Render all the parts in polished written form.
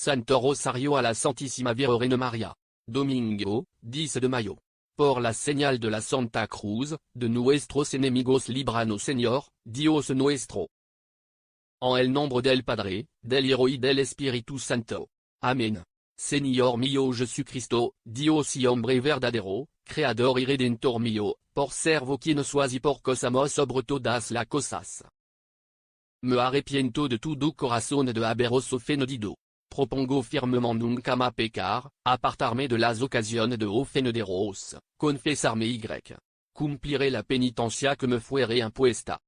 Santo Rosario a la Santísima Virgen María. Domingo, 10 de mayo. Por la señal de la Santa Cruz, de nuestros enemigos líbranos Señor, Dios nuestro. En el nombre del Padre, del Hijo y del Espíritu Santo. Amén. Señor mío Jesucristo, Dios y hombre verdadero, Creador y Redentor mío, por servo quien sois y por cosamos sobre todas las cosas. Me arrepiento de todo corazón de haberos ofendido. Propongo firmement nunca más pecar, apartarme de las ocasiones de ofenderos, confesarme y cumpliré la penitencia que me fuere impuesta.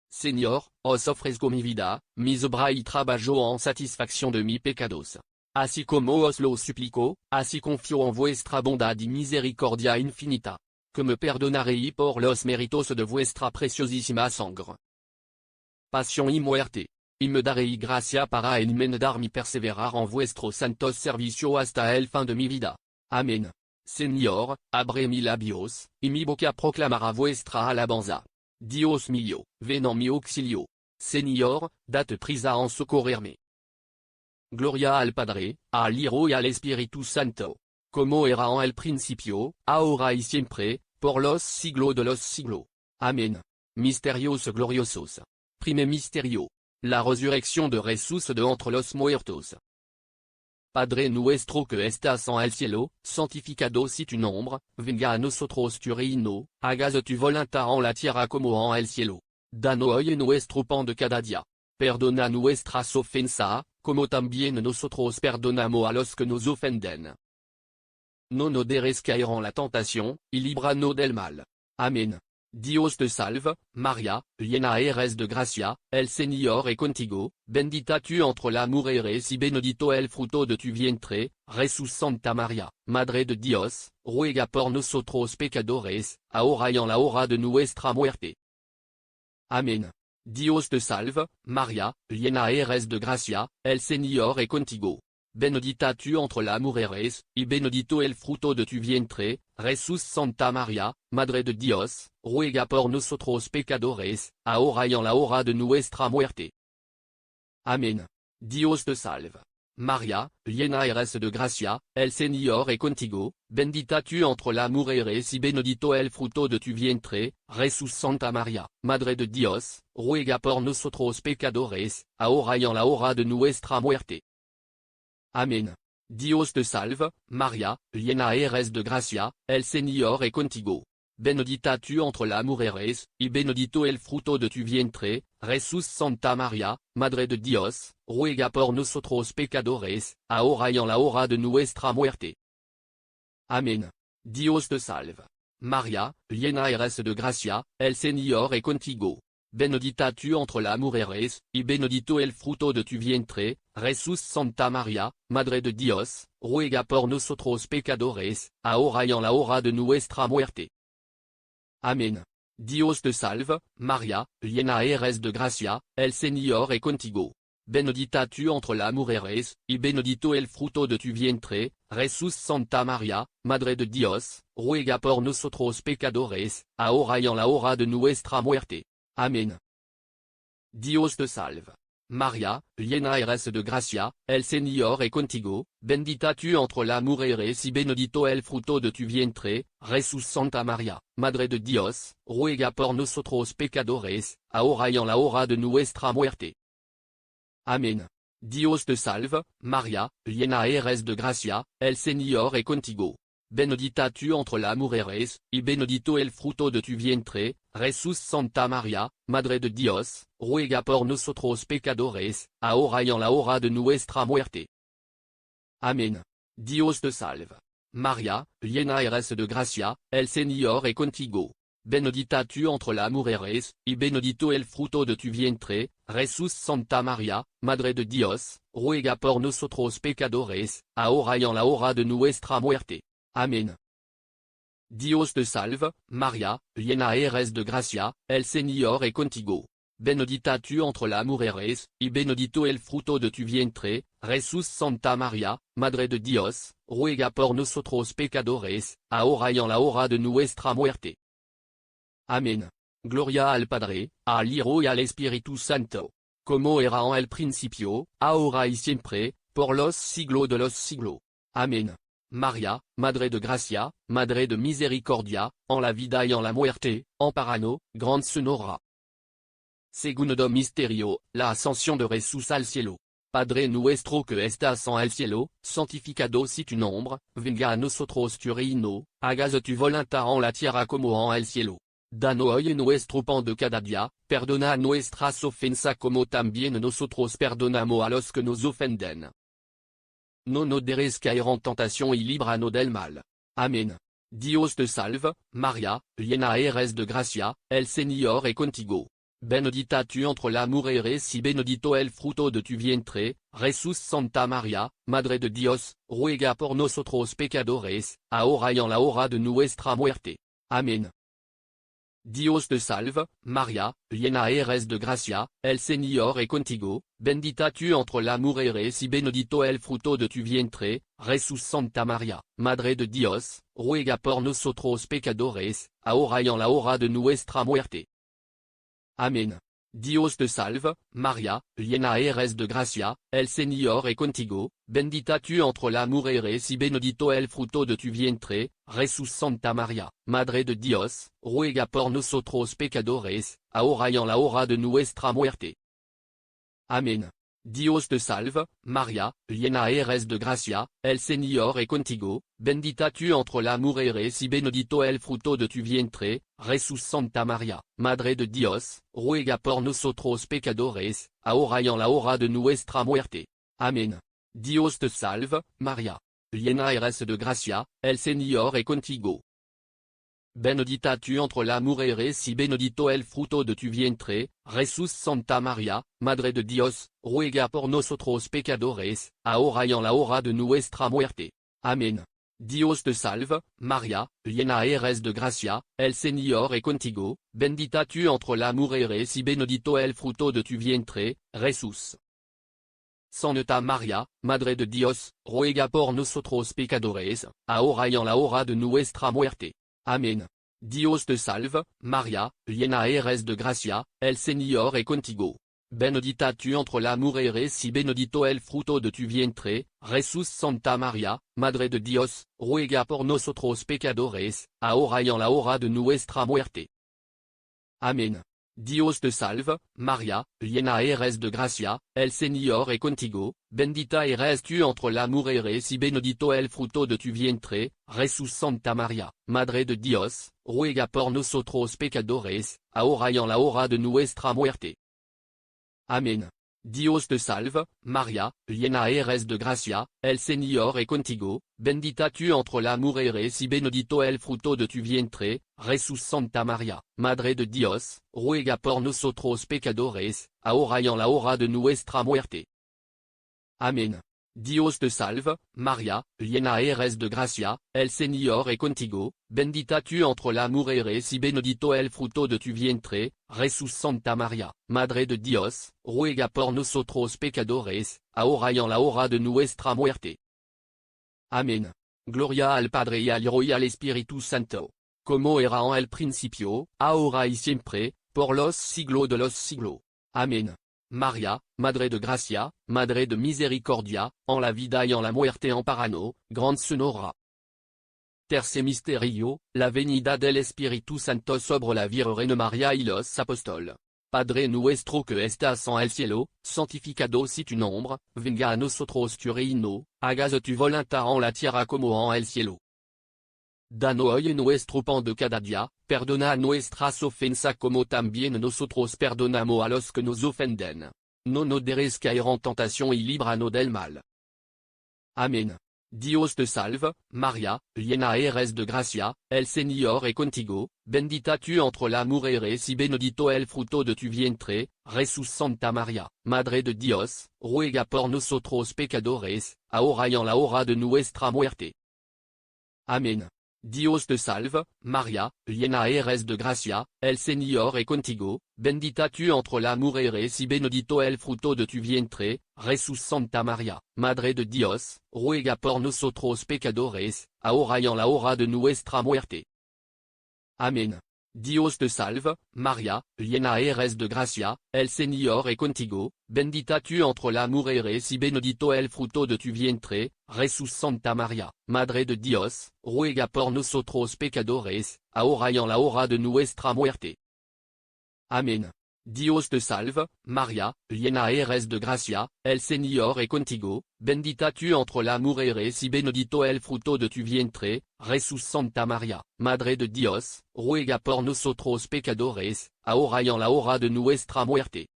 Señor, os ofrezco mi vida, mis obras y trabajo en satisfacción de mis pecados. Así como os lo suplico, así confío en vuestra bondad y misericordia infinita, que me perdonaréis por los méritos de vuestra preciosísima sangre. Pasión y muerte. Y me daréis gracia para enmendar mi perseverar en vuestro santo servicio hasta el fin de mi vida. Amén. Señor, abre mis labios, y mi boca proclamará vuestra alabanza. Dios mío, ven en mi auxilio. Señor, date prisa en socorrerme. Gloria al Padre, al Hijo y al Espíritu Santo. Como era en el principio, ahora y siempre, por los siglos de los siglos. Amén. Misterios gloriosos. Primer misterio. La resurrección de Jesús de entre los muertos. Padre nuestro que estás en el cielo, santificado sea tu nombre, venga a nosotros tu reino, hágase tu voluntad en la tierra como en el cielo. Danos hoy nuestro pan de cada día. Perdona nuestras ofensas, como también nosotros perdonamos a los que nos ofenden. No nos dejes caer en la tentación, y líbranos del mal. Amén. Dios te salve, María, llena eres de gracia, el Señor es contigo, bendita tú entre las mujeres y bendito el fruto de tu vientre, Jesús. Santa María, Madre de Dios, ruega por nosotros pecadores, ahora y en la hora de nuestra muerte. Amén. Dios te salve, María, llena eres de gracia, el Señor es contigo. Bendita tú entre las mujeres, y bendito el fruto de tu vientre, Jesús. Santa María, Madre de Dios, ruega por nosotros pecadores, ahora y en la hora de nuestra muerte. Amén. Dios te salve. María, llena eres de gracia, el Señor es contigo, bendita tú entre las mujeres y bendito el fruto de tu vientre, Jesús. Santa María, Madre de Dios, ruega por nosotros pecadores, ahora y en la hora de nuestra muerte. Amén. Dios te salve, María, llena eres de gracia, el Señor es contigo. Bendita tú entre las mujeres, y bendito el fruto de tu vientre, Jesús. Santa María, Madre de Dios, ruega por nosotros pecadores, ahora y en la hora de nuestra muerte. Amén. Dios te salve. María, llena eres de gracia, el Señor es contigo. Bendita tú entre las mujeres, y bendito el fruto de tu vientre, Jesús. Santa María, Madre de Dios, ruega por nosotros pecadores, ahora y en la hora de nuestra muerte. Amén. Dios te salve, María, llena eres de gracia, el Señor es contigo. Bendita tú entre las mujeres, y bendito el fruto de tu vientre, Jesús. Santa María, Madre de Dios, ruega por nosotros pecadores, ahora y en la hora de nuestra muerte. Amén. Dios te salve. María, llena eres de gracia, el Señor es contigo, bendita tú entre las mujeres y bendito el fruto de tu vientre, Jesús. Santa María, Madre de Dios, ruega por nosotros pecadores, ahora y en la hora de nuestra muerte. Amén. Dios te salve, María, llena eres de gracia, el Señor es contigo. Bendita tú entre las mujeres, y bendito el fruto de tu vientre, Jesús. Santa María, Madre de Dios, ruega por nosotros pecadores, ahora y en la hora de nuestra muerte. Amén. Dios te salve. María, llena eres de gracia, el Señor es contigo. Bendita tú entre las mujeres, y bendito el fruto de tu vientre, Jesús. Santa María, Madre de Dios, ruega por nosotros pecadores, ahora y en la hora de nuestra muerte. Amén. Dios te salve, María, llena eres de gracia, el Señor es contigo. Bendita tú entre las mujeres, y bendito el fruto de tu vientre, Jesús. Santa María, Madre de Dios, ruega por nosotros pecadores, ahora y en la hora de nuestra muerte. Amén. Gloria al Padre, al Hijo y al Espíritu Santo. Como era en el principio, ahora y siempre, por los siglos de los siglos. Amén. María, Madre de Gracia, Madre de Misericordia, en la vida y en la muerte, amparano, grande sonora. Segundo misterio, la ascensión de Jesús al cielo. Padre nuestro que estás en el cielo, santificado si tu nombre, venga a nosotros tu reino, hágase tu voluntad en la tierra como en el cielo. Danos hoy nuestro pan de cada día, perdona nuestras ofensas como también nosotros perdonamos a los que nos ofenden. No nos dejes caer en tentación y líbranos del mal. Amén. Dios te salve, María, llena eres de gracia, el Señor es contigo. Benedita tu entre las mujeres y benedito el fruto de tu vientre, Jesús. Santa María, Madre de Dios, ruega por nosotros pecadores, ahora y en la hora de nuestra muerte. Amén. Dios te salve, María, llena eres de gracia, el Señor es contigo, bendita tu entre las mujeres y benedito el fruto de tu vientre, Jesús. Santa María, Madre de Dios, ruega por nosotros pecadores, ahora y en la hora de nuestra muerte. Amén. Dios te salve, María, llena eres de gracia, el Señor es contigo, bendita tu entre las mujeres y benedito el fruto de tu vientre, Jesús. Santa María, Madre de Dios, ruega por nosotros pecadores, ahora y en la hora de nuestra muerte. Amén. Dios te salve, María, llena eres de gracia, el Señor es contigo, bendita tu entre las mujeres y benedito el fruto de tu vientre, Jesús. Santa María, Madre de Dios, ruega por nosotros pecadores, ahora y en la hora de nuestra muerte. Amén. Dios te salve, María, llena eres de gracia, el Señor es contigo. Benedita tu entre las mujeres y benedito el fruto de tu vientre, Jesús. Santa María, Madre de Dios, ruega por nosotros pecadores, ahora y en la hora de nuestra muerte. Amén. Dios te salve, María, llena eres de gracia, el Señor es contigo, bendita tu entre las mujeres y benedito el fruto de tu vientre, Jesús. Santa María, Madre de Dios, ruega por nosotros pecadores, ahora y en la hora de nuestra muerte. Amén. Dios te salve, María, llena eres de gracia, el Señor es contigo. Benedita tu entre las mujeres y benedito el fruto de tu vientre, Jesús. Santa María, Madre de Dios, ruega por nosotros pecadores, ahora y en la hora de nuestra muerte. Amén. Dios te salve, María, llena eres de gracia, el Señor es contigo, bendita eres tu entre las mujeres y benedito el fruto de tu vientre, Jesús. Santa María, Madre de Dios, ruega por nosotros pecadores, ahora y en la hora de nuestra muerte. Amén. Dios te salve, María, llena eres de gracia, el Señor es contigo, bendita tu entre las mujeres y benedito el fruto de tu vientre, Jesús. Santa María, Madre de Dios, ruega por nosotros pecadores, ahora y en la hora de nuestra muerte. Amén. Dios te salve, María, llena eres de gracia, el Señor es contigo, bendita tu entre las mujeres y benedito el fruto de tu vientre, Jesús. Santa María, Madre de Dios, ruega por nosotros pecadores, ahora y en la hora de nuestra muerte. Amén. Gloria al Padre y al Hijo y al Espíritu Santo, como era en el principio, ahora y siempre, por los siglos de los siglos. Amén. María, Madre de Gracia, Madre de Misericordia, en la vida y en la muerte amparano, grande sonora. Tercer misterio, la venida del Espíritu Santo sobre la Virgen María y los apóstoles. Padre nuestro que estás en el cielo, santificado si tu nombre, venga a nosotros tu reino, hágase tu voluntad en la tierra como en el cielo. Danos hoy nuestro pan de cada día, perdona nuestras ofensas como también nosotros perdonamos a los que nos ofenden. No nos dejes caer en tentación y líbranos del mal. Amén. Dios te salve, María, llena eres de gracia, el Señor es contigo, bendita tu entre las mujeres y benedito el fruto de tu vientre, Jesús. Santa María, Madre de Dios, ruega por nosotros pecadores, ahora y en la hora de nuestra muerte. Amén. Dios te salve, María, llena eres de gracia, el Señor es contigo, bendita tu entre las mujeres y benedito el fruto de tu vientre, Jesús. Santa María, Madre de Dios, ruega por nosotros pecadores, ahora y en la hora de nuestra muerte. Amén. Dios te salve, Maria, llena eres de gracia, el Señor es contigo, bendita tu entre las mujeres y benedito el fruto de tu vientre, Jesús. Santa María, Madre de Dios, ruega por nosotros pecadores, ahora y en la hora de nuestra muerte. Amén. Dios te salve, María, llena eres de gracia, el Señor es contigo, bendita tu entre las mujeres y benedito el fruto de tu vientre, Jesús. Santa María, Madre de Dios, ruega por nosotros pecadores, ahora y en la hora de nuestra muerte.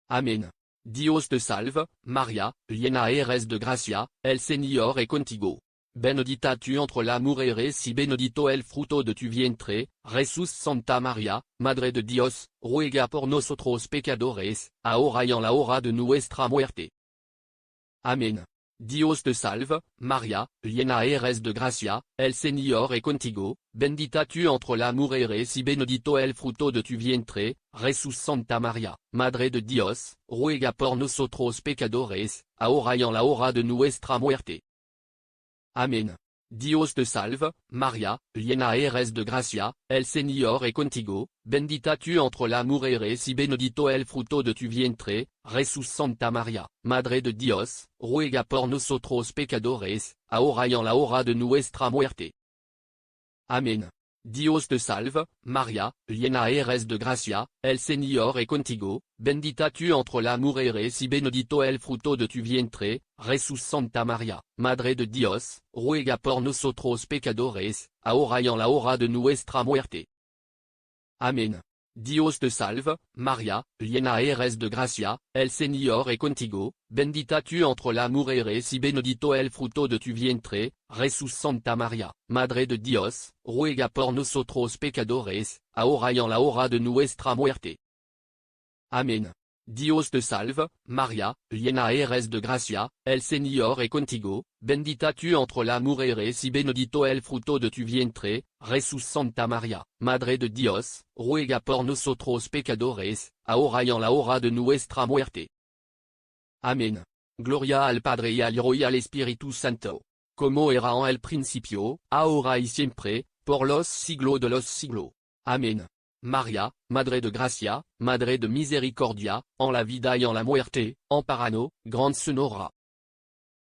Amén. Dios te salve, María, llena eres de gracia, el Señor es contigo. Benedita tu entre las mujeres y benedito el fruto de tu vientre, Jesús. Santa María, Madre de Dios, ruega por nosotros pecadores, ahora y en la hora de nuestra muerte. Amén. Dios te salve, María, llena eres de gracia, el Señor es contigo, bendita tu entre las mujeres y benedito el fruto de tu vientre, Jesús. Santa María, Madre de Dios, ruega por nosotros pecadores, ahora y en la hora de nuestra muerte. Amén. Dios te salve, María, llena eres de gracia, el Señor es contigo, bendita tu entre las mujeres y benedito el fruto de tu vientre, Jesús. Santa María, Madre de Dios, ruega por nosotros pecadores, ahora y en la hora de nuestra muerte. Amén. Dios te salve, María, llena eres de gracia, el Señor es contigo, bendita tu entre las mujeres y benedito el fruto de tu vientre, Jesús. Santa María, Madre de Dios, ruega por nosotros pecadores, ahora y en la hora de nuestra muerte. Amén. Dios te salve, María, llena eres de gracia, el Señor es contigo, bendita tu entre las mujeres y benedito el fruto de tu vientre, Jesús. Santa María, Madre de Dios, ruega por nosotros pecadores, ahora y en la hora de nuestra muerte. Amén. Dios te salve, María, llena eres de gracia, el Señor es contigo, bendita tu entre las mujeres y benedito el fruto de tu vientre, Jesús. Santa María, Madre de Dios, ruega por nosotros pecadores, ahora y en la hora de nuestra muerte. Amén. Gloria al Padre y al Hijo y al Espíritu Santo, como era en el principio, ahora y siempre, por los siglos de los siglos. Amén. María, Madre de Gracia, Madre de Misericordia, en la vida y en la muerte, amparanos, grande sonora.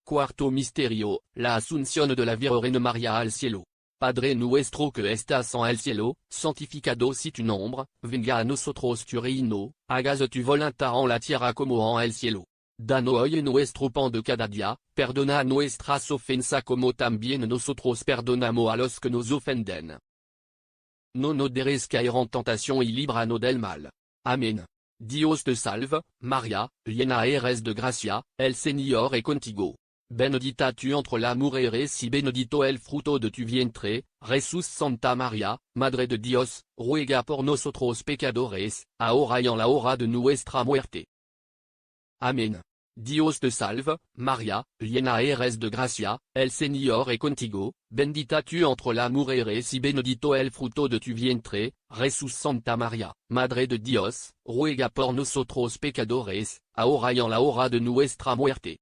Cuarto misterio, la asunción de la Virgen María al cielo. Padre nuestro que estás en el cielo, santificado sea tu nombre, venga a nosotros tu reino, hágase tu voluntad en la tierra como en el cielo. Danos hoy nuestro pan de cada día, perdona nuestras ofensas como también nosotros perdonamos a los que nos ofenden. No nos dejes caer en tentación y líbranos del mal. Amén. Dios te salve, María, llena eres de gracia, el Señor es contigo. Benedita tu entre las mujeres y benedito el fruto de tu vientre, Jesús. Santa María, Madre de Dios, ruega por nosotros pecadores, ahora y en la hora de nuestra muerte. Amén. Dios te salve, María, llena eres de gracia, el Señor es contigo, bendita tu entre las mujeres y benedito el fruto de tu vientre, Jesús. Santa María, Madre de Dios, ruega por nosotros pecadores, ahora y en la hora de nuestra muerte.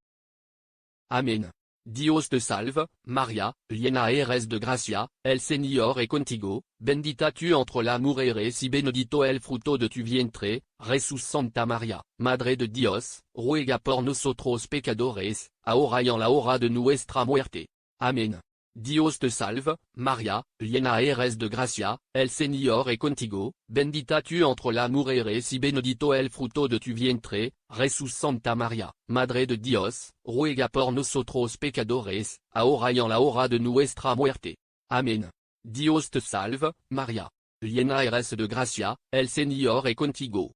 Amén. Dios te salve, María, llena eres de gracia, el Señor es contigo, bendita tu entre las mujeres y benedito el fruto de tu vientre, Jesús. Santa María, Madre de Dios, ruega por nosotros pecadores, ahora y en la hora de nuestra muerte. Amén. Dios te salve, María, llena eres de gracia, el Señor es contigo, bendita tu entre las mujeres y benedito el fruto de tu vientre, Jesús. Santa María, Madre de Dios, ruega por nosotros pecadores, ahora y en la hora de nuestra muerte. Amén. Dios te salve, María, llena eres de gracia, el Señor es contigo.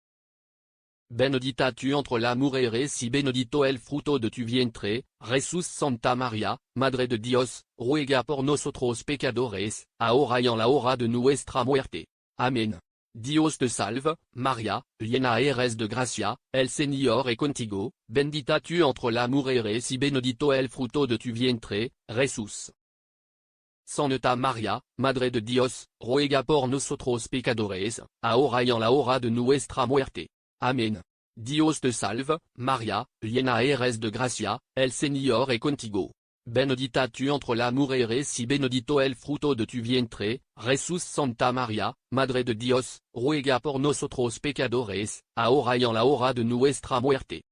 Benedita tu entre las mujeres y benedito el fruto de tu vientre, Jesús. Santa María, Madre de Dios, ruega por nosotros pecadores, ahora y en la hora de nuestra muerte. Amén. Dios te salve, María, llena eres de gracia, el Señor es contigo, bendita tu entre las mujeres y benedito el fruto de tu vientre, Jesús. Santa María, Madre de Dios, ruega por nosotros pecadores, ahora y en la hora de nuestra muerte. Amén. Dios te salve, María, llena eres de gracia, el Señor es contigo. benedicta tu entre las y benedito el fruto de tu vientre, Jesús Santa María, Madre de Dios, ruega por nosotros pecadores, ahora y en la hora de nuestra muerte.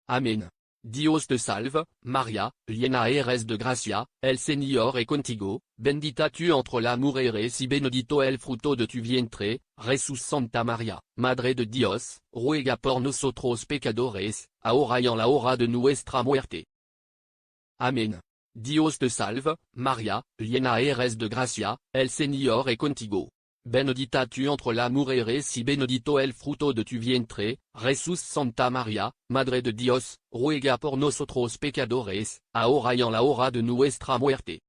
Amén. Dios te salve, María, llena eres de gracia, el Señor es contigo, bendita tu entre las mujeres y benedito el fruto de tu vientre, Jesús Santa María, Madre de Dios, ruega por nosotros pecadores, ahora y en la hora de nuestra muerte. Amén. Dios te salve, María, llena eres de gracia, el Señor es contigo. Benedicta tu entre las mujeres y benedito el fruto de tu vientre, Jesús Santa María, Madre de Dios, ruega por nosotros pecadores, ahora y en la hora de nuestra muerte.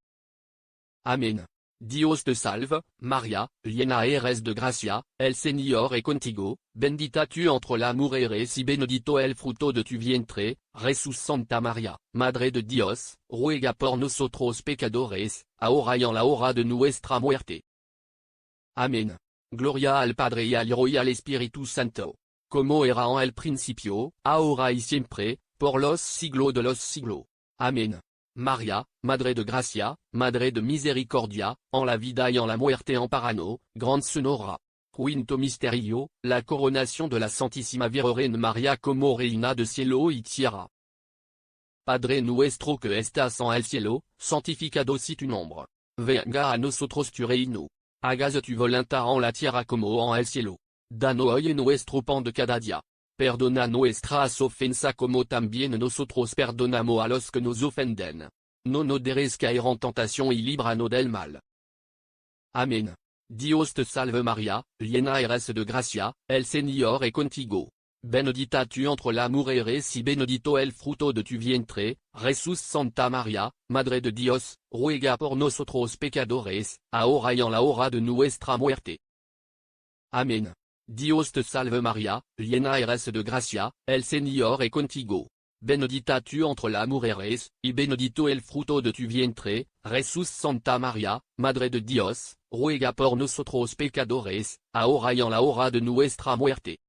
Amén. Dios te salve, María, llena eres de gracia, el Señor es contigo, bendita tu entre las mujeres y benedito el fruto de tu vientre, Jesús Santa María, Madre de Dios, ruega por nosotros pecadores, ahora y en la hora de nuestra muerte. Amén. Gloria al Padre y al Hijo y al Espíritu Santo. Como era en el principio, ahora y siempre, por los siglos de los siglos. Amén. María, Madre de Gracia, Madre de Misericordia, en la vida y en la muerte amparano, grande sonora. Quinto misterio, la coronación de la Santísima Virgen María como Reina de cielo y tierra. Padre nuestro que estás en el cielo, santificado sea tu nombre. Venga a nosotros tu reino. Hágase tu voluntad en la tierra como en el cielo. Danos hoy nuestro pan de cada día. Perdona nuestras ofensas como también nosotros perdonamos a los que nos ofenden. No nos dejes caer en tentación y líbranos del mal. Amén. Dios te salve María, llena eres de gracia, el Señor es contigo. Benedicta tu entre las mujeres y benedito el fruto de tu vientre, Jesús Santa María, Madre de Dios, ruega por nosotros pecadores, ahora y en la hora de nuestra muerte. Amén. Dios te salve María, llena eres de gracia, el Señor es contigo. Benedicta tu entre las mujeres, y benedito el fruto de tu vientre, Jesús Santa María, Madre de Dios, ruega por nosotros pecadores, ahora y en la hora de nuestra muerte.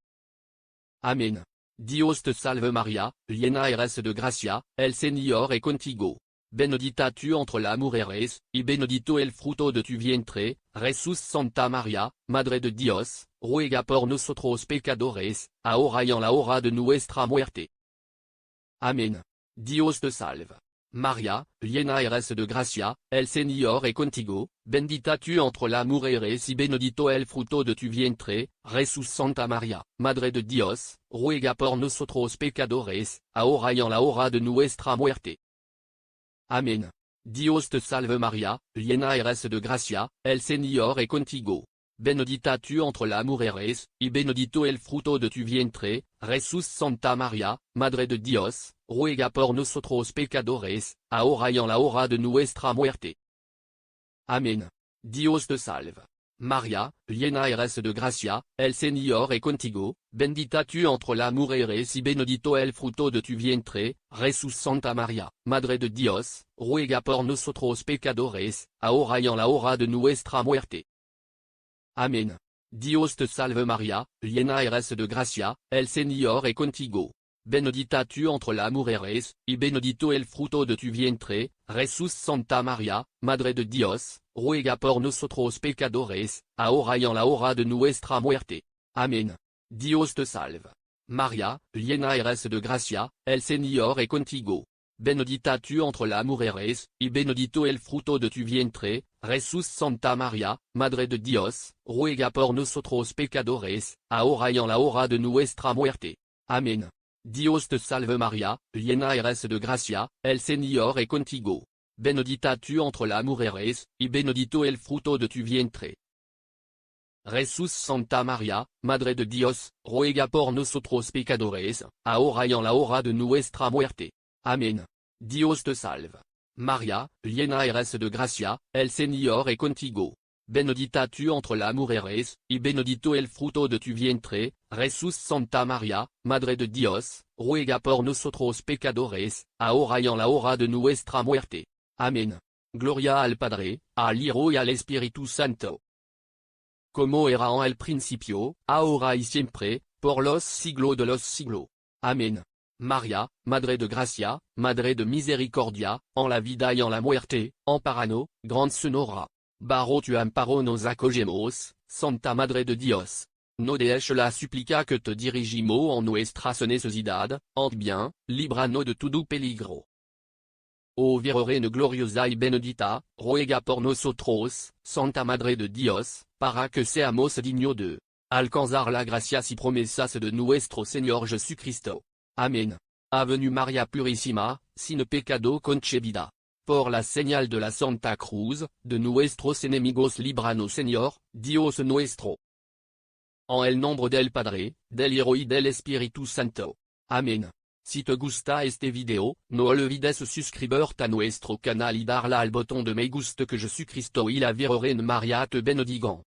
Amén. Dios te salve María, llena eres de gracia, el Señor es contigo. Benedicta tu entre las mujeres, y benedito el fruto de tu vientre, Jesús Santa María, Madre de Dios, ruega por nosotros pecadores, ahora y en la hora de nuestra muerte. Amén. Dios te salve. María, llena eres de gracia, el Señor es contigo, bendita tu entre las mujeres y benedito el fruto de tu vientre, Jesús Santa María, Madre de Dios, ruega por nosotros pecadores, ahora y en la hora de nuestra muerte. Amén. Dios te salve María, llena eres de gracia, el Señor es contigo. Benedicta tu entre las mujeres, y benedito el fruto de tu vientre, Jesús Santa María, Madre de Dios, ruega por nosotros pecadores, ahora y en la hora de nuestra muerte. Amén. Dios te salve. María, llena eres de gracia, el Señor es contigo, bendita tu entre las mujeres y benedito el fruto de tu vientre, Jesús Santa María, Madre de Dios, ruega por nosotros pecadores, ahora y en la hora de nuestra muerte. Amén. Dios te salve María, llena eres de gracia, el Señor es contigo. Benedicta tu entre las mujeres, y benedito el fruto de tu vientre, Jesús Santa María, Madre de Dios, ruega por nosotros pecadores, ahora y en la hora de nuestra muerte. Amén. Dios te salve. María, llena eres de gracia, el Señor es contigo. Benedicta tu entre las mujeres, y benedito el fruto de tu vientre, Jesús Santa María, Madre de Dios, ruega por nosotros pecadores, ahora y en la hora de nuestra muerte. Amén. Dios te salve María, llena eres de gracia, el Señor es contigo. Benedicta tu entre las mujeres, y benedito el fruto de tu vientre. Jesús Santa María, Madre de Dios, ruega por nosotros pecadores, ahora y en la hora de nuestra muerte. Amén. Dios te salve. María, llena eres de gracia, el Señor es contigo. Benedicta tu entre las mujeres, y benedito el fruto de tu vientre, Jesús Santa María, Madre de Dios, ruega por nosotros pecadores, ahora y en la hora de nuestra muerte. Amén. Gloria al Padre, al Hijo y al Espíritu Santo. Como era en el principio, ahora y siempre, por los siglos de los siglos. Amén. Maria, Madre de Gracia, Madre de Misericordia, en la vida y en la muerte, amparano, Grande Sonora. Baro tu amparo nos acogemos, Santa Madre de Dios. No dejes la supplica que te dirigimo en nuestra necesidad, ant bien, librano de todo peligro. O Virgen gloriosa y benedita, ruega por nosotros, Santa Madre de Dios, para que seamos dignos de alcanzar la gracias y promesas de nuestro Señor Jesucristo. Amén. Avenue Maria Purissima, sin pecado concebida. Por la señal de la Santa Cruz, de nuestros enemigos líbranos Señor, Dios nuestro. En el nombre del Padre, del Hijo y del Espíritu Santo. Amén. Si te gusta este video, no olvides suscribirte a nuestro canal y darle al botón de me gusta que Jesucristo y la Virgen María te bendigan.